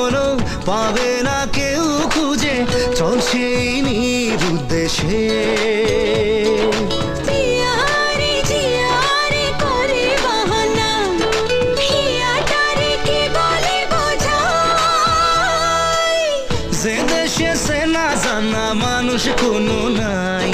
কখনো পাবে না কেউ খুঁজে, চল সেই নিরুদ্দেশে। পিয়ারে জিয়ারে করে বাহানা, হিয়াটারে কি বলে বোঝাই। যে দেশে সে না জানা মানুষ কোনো নাই,